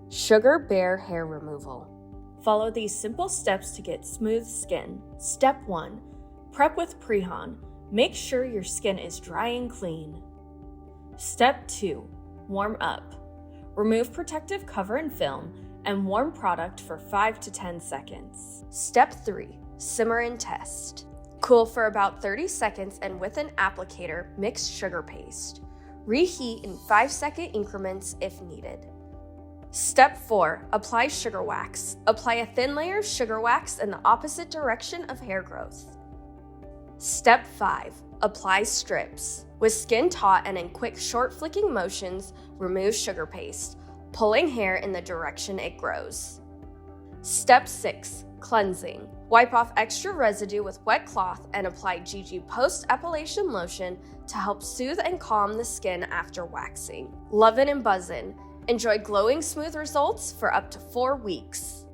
Sugar Bear Hair Removal. Follow these simple steps to get smooth skin. Step 1. Prep with Pre-Han. Make sure your skin is dry and clean. Step 2. Warm up. Remove protective cover and film and warm product for 5 to 10 seconds. Step 3. Simmer and test. Cool for about 30 seconds and with an applicator, mix sugar paste. Reheat in 5-second increments if needed. Step 4. Apply sugar wax. Apply a thin layer of sugar wax in the opposite direction of hair growth. Step 5. Apply strips. With skin taut and in quick short flicking motions, remove sugar paste, pulling hair in the direction it grows. Step 6. Cleansing. Wipe off extra residue with wet cloth and apply GiGi post-epilation lotion to help soothe and calm the skin after waxing. Lovin' and buzzin'. Enjoy glowing smooth results for up to 4 weeks.